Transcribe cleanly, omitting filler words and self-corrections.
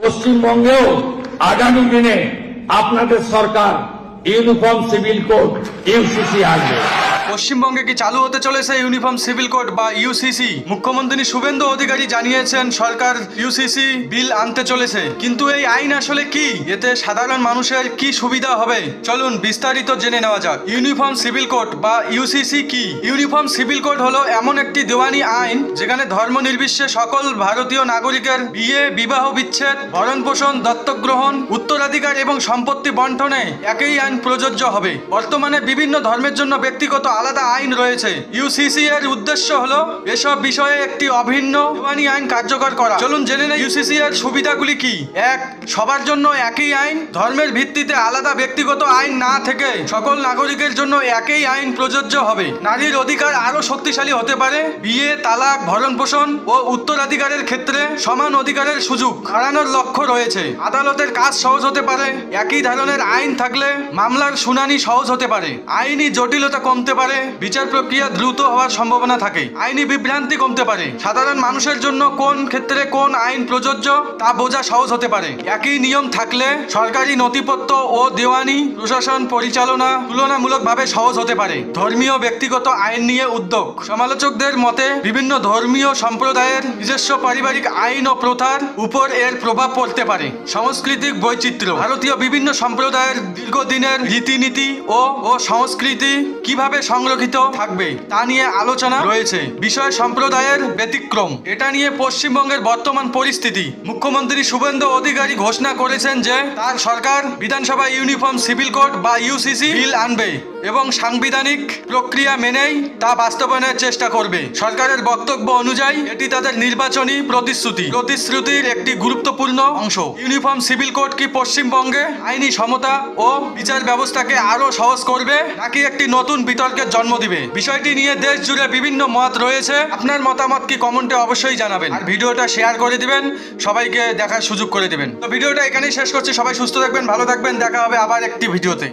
পশ্চিমবঙ্গেও আগামী দিনে আপনাদের সরকার ইউনিফর্ম সিভিল কোড ইউসিসি আনবে। পশ্চিমবঙ্গে কি চালু হতে চলেছে ইউনিফর্ম সিভিল কোড বা ইউসিসি? মুখ্যমন্ত্রী শুভেন্দু অধিকারী জানিয়েছেন সরকার ইউসিসি বিল আনতে চলেছে, কিন্তু এই আইন আসলে কি? এতে সাধারণ মানুষের কি সুবিধা হবে? চলুন বিস্তারিত জেনে নেওয়া যাক। ইউনিফর্ম সিভিল কোড বা ইউসিসি কি? ইউনিফর্ম সিভিল কোড হলো এমন একটি দেওয়ানি আইন যেখানে ধর্ম নির্বিশেষে সকল ভারতীয় নাগরিকের বিয়ে, বিবাহ বিচ্ছেদ, ভরণ পোষণ, দত্তক গ্রহণ, উত্তরাধিকার এবং সম্পত্তি বন্টনে একই আইন প্রযোজ্য হবে। বর্তমানে বিভিন্ন ধর্মের জন্য ব্যক্তিগত আলাদা আইন রয়েছে। ইউসিসি এর উদ্দেশ্য হলো এসব বিষয়ে একটি অভিন্ন দেওয়ানি আইন কার্যকর করা। চলুন জেনে নেই ইউসিসি এর সুবিধাগুলি কি। 1. সবার জন্য একই আইন। ধর্মের ভিত্তিতে আলাদা ব্যক্তিগত আইন না থেকে সকল নাগরিকের জন্য একই আইন প্রযোজ্য হবে। নারীর অধিকার আরো শক্তিশালী হতে পারে। বিয়ে, তালাক, ভরণ পোষণ ও উত্তরাধিকারের ক্ষেত্রে সমান অধিকারের সুযোগ বাড়ানোর লক্ষ্য রয়েছে। আদালতের কাজ সহজ হতে পারে। একই ধরনের আইন থাকলে মামলার শুনানি সহজ হতে পারে। আইনি জটিলতা কমতে পারে। বিচার প্রক্রিয়া দ্রুত হওয়ার সম্ভাবনা থাকে। আইনি বিভ্রান্তি কমতে পারে। সাধারণ মানুষের জন্য কোন ক্ষেত্রে কোন আইন প্রযোজ্য তা বোঝা সহজ হতে পারে। একই নিয়ম থাকলে সরকারি নথিপত্র ও দেওয়ানি প্রশাসন পরিচালনা তুলনামূলকভাবে সহজ হতে পারে। ধর্মীয় ব্যক্তিগত আইন নিয়ে উদ্যোগ। সমালোচকদের মতে বিভিন্ন ধর্মীয় সম্প্রদায়ের নিজস্ব পারিবারিক আইন ও প্রথার উপর এর প্রভাব পড়তে পারে। সাংস্কৃতিক বৈচিত্র্য। ভারতীয় বিভিন্ন সম্প্রদায়ের দীর্ঘদিনের রীতিনীতি ও সংস্কৃতি কিভাবে সংরক্ষিত থাকবে তা নিয়ে আলোচনা রয়েছে। বিষয় সম্প্রদায়ের ব্যতিক্রম। এটা নিয়ে পশ্চিমবঙ্গের বর্তমান পরিস্থিতি। মুখ্যমন্ত্রী শুভেন্দু অধিকারী ঘোষণা করেছেন যে তার সরকার বিধানসভায় ইউনিফর্ম সিভিল কোড বা ইউসিসি বিল আনবে এবং সাংবিধানিক প্রক্রিয়া মেনেই তা বাস্তবায়নের চেষ্টা করবে। সরকারের বক্তব্য অনুযায়ী এটি তাদের নির্বাচনী প্রতিশ্রুতির একটি গুরুত্বপূর্ণ অংশ। ইউনিফর্ম সিভিল কোড কি পশ্চিমবঙ্গে আইনি সমতা ও বিচার ব্যবস্থাকে আরো সহজ করবে নাকি একটি নতুন বিতর্কের জন্ম দিবে? বিষয়টি নিয়ে দেশ জুড়ে বিভিন্ন মত রয়েছে। আপনার মতামত কি কমেন্টে অবশ্যই জানাবেন। আর ভিডিওটা শেয়ার করে দিবেন, সবাইকে দেখার সুযোগ করে দিবেন। তো ভিডিওটা এখানেই শেষ করছি। সবাই সুস্থ থাকবেন, ভালো থাকবেন। দেখা হবে আবার একটি ভিডিওতে।